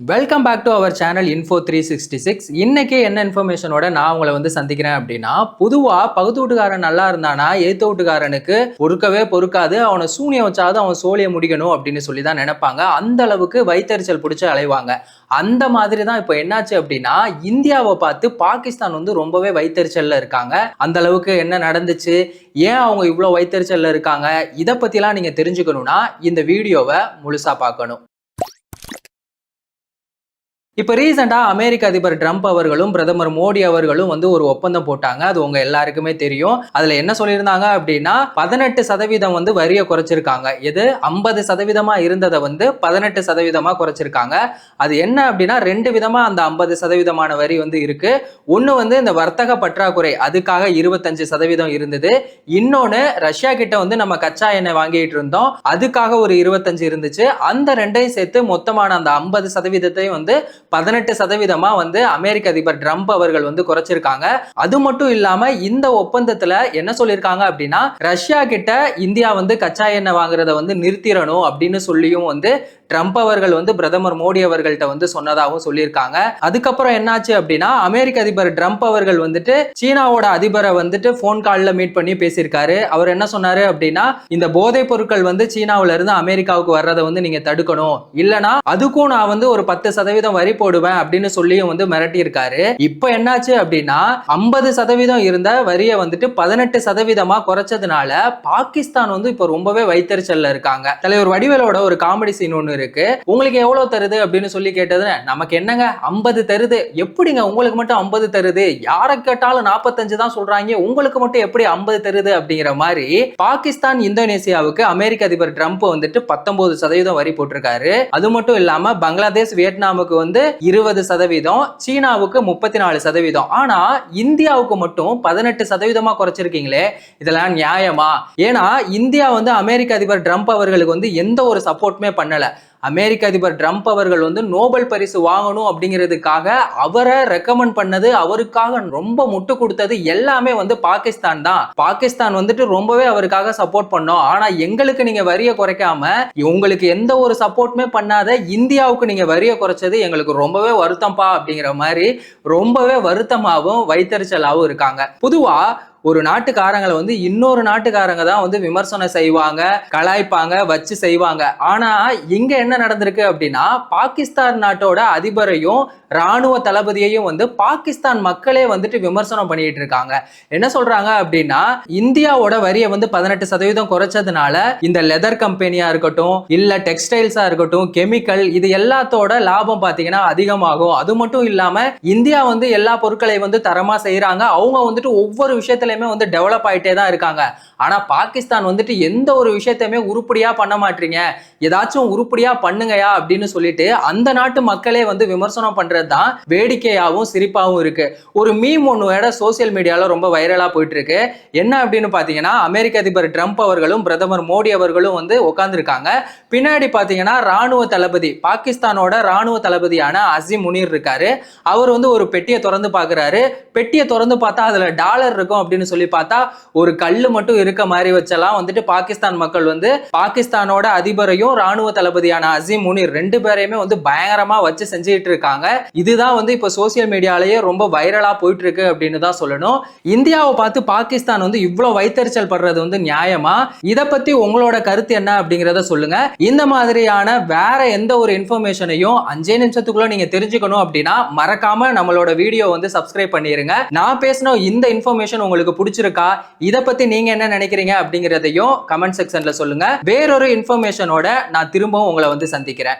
Welcome back to our channel info 366. இன்னைக்கு என்ன இன்ஃபர்மேஷனோட நான் உங்களை வந்து சந்திக்கிறேன் அப்படின்னா, பொதுவா பகுத்து வீட்டுக்காரன் நல்லா இருந்தானா எய்த்த வீட்டுக்காரனுக்கு பொறுக்காது, அவனை சூனியம் வச்சாவது அவன் சோழியை முடிக்கணும் அப்படின்னு சொல்லி தான் நினைப்பாங்க. அந்த அளவுக்கு வயிற்றுச்சல் பிடிச்சி அலைவாங்க. அந்த மாதிரி தான் இப்போ என்னாச்சு அப்படின்னா, இந்தியாவை பார்த்து பாகிஸ்தான் வந்து ரொம்பவே வயிற்றுச்சல்ல இருக்காங்க. அந்த அளவுக்கு என்ன நடந்துச்சு, ஏன் அவங்க இவ்வளோ வயிற்றுச்சல்ல இருக்காங்க, இதை பத்திலாம் நீங்க தெரிஞ்சுக்கணும்னா இந்த வீடியோவை முழுசா பார்க்கணும். இப்ப ரீசெண்டா அமெரிக்க அதிபர் ட்ரம்ப் அவர்களும் பிரதமர் மோடி அவர்களும் வந்து ஒரு ஒப்பந்தம் போட்டாங்க. அது உங்க எல்லாருக்குமே தெரியும். அதுல என்ன சொல்லியிருந்தாங்க அப்படின்னா 18% வந்து வரியை குறைச்சிருக்காங்க. இது 50% இருந்ததை வந்து 18% குறைச்சிருக்காங்க. அது என்ன அப்படின்னா ரெண்டு விதமா அந்த 50% வரி வந்து இருக்கு. ஒண்ணு வந்து இந்த வர்த்தக பற்றாக்குறை, அதுக்காக 25% இருந்தது. இன்னொன்னு ரஷ்யா கிட்ட வந்து நம்ம கச்சா எண்ணெய் வாங்கிட்டு இருந்தோம், அதுக்காக ஒரு 25 இருந்துச்சு. அந்த ரெண்டையும் சேர்த்து மொத்தமான அந்த 50% வந்து 18% வந்து அமெரிக்க அதிபர் ட்ரம்ப் அவர்கள் வந்து குறைச்சிருக்காங்க. அது மட்டும் இல்லாம இந்த ஒப்பந்தத்துல என்ன சொல்லியிருக்காங்க அப்படின்னா, ரஷ்யா கிட்ட இந்தியா வந்து கச்சா எண்ணெய் வாங்குறத வந்து நிறுத்திடணும் அப்படின்னு சொல்லியும் வந்து ட்ரம்ப் அவர்கள் வந்து பிரதமர் மோடி அவர்கள்ட்ட வந்து சொன்னதாகவும் சொல்லியிருக்காங்க. அதுக்கப்புறம் என்னாச்சு அப்படின்னா, அமெரிக்க அதிபர் ட்ரம்ப் அவர்கள் வந்துட்டு சீனாவோட அதிபரை வந்துட்டு போன் கால்ல மீட் பண்ணி பேசியிருக்காரு. அவர் என்ன சொன்னாரு அப்படின்னா, இந்த போதைப் பொருட்கள் வந்து சீனாவில இருந்து அமெரிக்காவுக்கு வர்றதை வந்து நீங்க தடுக்கணும், இல்லனா அதுக்கும் நான் வந்து ஒரு 10% வரி போடுவேன் அப்படின்னு சொல்லியும் வந்து மிரட்டி இருக்காரு. இப்ப என்னாச்சு அப்படின்னா 50% இருந்த வரியை வந்துட்டு 18% குறைச்சதுனால பாகிஸ்தான் வந்து இப்ப ரொம்பவே வைத்தறிச்சல்ல இருக்காங்க. தலைவர் வடிவேலோட ஒரு காமெடி சீன் ஒண்ணு இருக்கு. உங்களுக்கு எவ்வளவு தருது அப்படின்னு சொல்லி கேட்டது, நமக்கு என்னங்க 50 தருது, எப்படிங்க உங்களுக்கு மட்டும் 50 தருது, யாரை கேட்டாலும் 45 தான் சொல்றாங்க, உங்களுக்கு மட்டும் எப்படி 50 தருது அப்படிங்கிற மாதிரி பாகிஸ்தான் இந்தோனேசியாவுக்கு அமெரிக்க அதிபர் ட்ரம்ப் வந்துட்டு 19% வரி போட்டிருக்காரு. அது மட்டும் இல்லாம பங்களாதேஷ் வியட்நாமுக்கு வந்து 20%, சீனாவுக்கு 34%. ஆனா இந்தியாவுக்கு மட்டும் 18% குறைச்சிருக்கீங்களே, இதெல்லாம் நியாயமா? ஏன்னா இந்தியா வந்து அமெரிக்க அதிபர் ட்ரம்ப் அவர்களுக்கு வந்து எந்த ஒரு சப்போர்ட்டுமே பண்ணல. அமெரிக்க அதிபர் ட்ரம்ப் அவர்கள் வந்து நோபல் பரிசு வாங்கணும் அப்படிங்கிறதுக்காக அவரை ரெக்கமெண்ட் பண்ணது, அவருக்காக ரொம்ப முட்டு கொடுத்தது எல்லாமே வந்து பாகிஸ்தான் தான். பாகிஸ்தான் வந்துட்டு ரொம்பவே அவருக்காக சப்போர்ட் பண்ணோம். ஆனா எங்களுக்கு நீங்க வரியை குறைக்காம உங்களுக்கு எந்த ஒரு சப்போர்ட்டுமே பண்ணாத இந்தியாவுக்கு நீங்க வரியை குறைச்சது எங்களுக்கு ரொம்பவே வருத்தம்பா அப்படிங்கிற மாதிரி ரொம்பவே வருத்தமாகவும் வைத்தறிச்சலாகவும் இருக்காங்க. பொதுவா ஒரு நாட்டுக்காரங்களை வந்து இன்னொரு நாட்டுக்காரங்க தான் வந்து விமர்சனம் செய்வாங்க, கலாய்ப்பாங்க, வச்சு செய்வாங்க. ஆனா இங்க என்ன நடந்திருக்கு அப்படின்னா, பாகிஸ்தான் நாட்டோட அதிபரையும் ராணுவ தளபதியையும் வந்து பாகிஸ்தான் மக்களே வந்துட்டு விமர்சனம் பண்ணிட்டு இருக்காங்க. என்ன சொல்றாங்க அப்படின்னா, இந்தியாவோட வரியை வந்து 18% குறைச்சதுனால இந்த லெதர் கம்பெனியா இருக்கட்டும், இல்ல டெக்ஸ்டைல்ஸா இருக்கட்டும், கெமிக்கல், இது எல்லாத்தோட லாபம் பாத்தீங்கன்னா அதிகமாகும். அது மட்டும் இல்லாம இந்தியா வந்து எல்லா பொருட்களையும் வந்து தரமா செய்யறாங்க, அவங்க வந்துட்டு ஒவ்வொரு விஷயத்துலயுமே வந்து டெவலப் ஆயிட்டே தான் இருக்காங்க. ஆனா பாகிஸ்தான் வந்துட்டு எந்த ஒரு விஷயத்தையுமே உருப்படியா பண்ண மாட்டீங்க, ஏதாச்சும் உருப்படியா பண்ணுங்கயா அப்படின்னு சொல்லிட்டு அந்த நாட்டு மக்களே வந்து விமர்சனம் பண்றதுதான் வேடிக்கையாவும் சிரிப்பாவும் இருக்கு. ஒரு மீம் ஒண்ணு சோசியல் மீடியால ரொம்ப வைரலா போயிட்டு இருக்கு. என்ன அப்படின்னு பாத்தீங்கன்னா, அமெரிக்க அதிபர் ட்ரம்ப் அவர்களும் பிரதமர் மோடி அவர்களும் வந்து உட்கார்ந்துருக்காங்க. பின்னாடி பாத்தீங்கன்னா ராணுவ தளபதி, பாகிஸ்தானோட ராணுவ தளபதியான அசீம் முனீர் இருக்காரு. அவர் வந்து ஒரு பெட்டியை திறந்து பாக்குறாரு. பெட்டியை திறந்து பார்த்தா அதுல டாலர் இருக்கும் அப்படின்னு சொல்லி பார்த்தா ஒரு கல்லு மட்டும் இருக்க மாதிரி வச்செல்லாம் வந்துட்டு பாகிஸ்தான் மக்கள் வந்து பாகிஸ்தானோட அதிபரையும் ராணுவ தளபதியான அசீம் முனீர் ரெண்டு பேரையுமே வந்து பயங்கரமா வச்சு செஞ்சுட்டு இருக்காங்க. இதுதான் வந்து இப்ப சோசியல் மீடியாலேயே ரொம்ப வைரலா போயிட்டு இருக்கு அப்படின்னு தான் சொல்லணும். இந்தியாவை பார்த்து பாகிஸ்தான் வந்து இவ்வளவு வைத்தறிச்சல் படுறது வந்து நியாயமா? இதை பத்தி உங்களோட கருத்து என்ன அப்படிங்கிறத சொல்லுங்க. இந்த மாதிரியான வேற எந்த ஒரு இன்ஃபர்மேஷனையும் 5 நிமிஷத்துக்குள்ள நீங்க தெரிஞ்சுக்கணும் அப்படின்னா மறக்காம நம்மளோட வீடியோ வந்து சப்ஸ்கிரைப் பண்ணிருங்க. நான் பேசின இந்த இன்ஃபர்மேஷன் உங்களுக்கு பிடிச்சிருக்கா, இதை பத்தி நீங்க என்ன நினைக்கிறீங்க அப்படிங்கிறதையும் கமெண்ட் செக்ஷன்ல சொல்லுங்க. வேறொரு இன்ஃபர்மேஷனோட நான் திரும்பவும் உங்களை வந்து சந்திக்கிறேன்.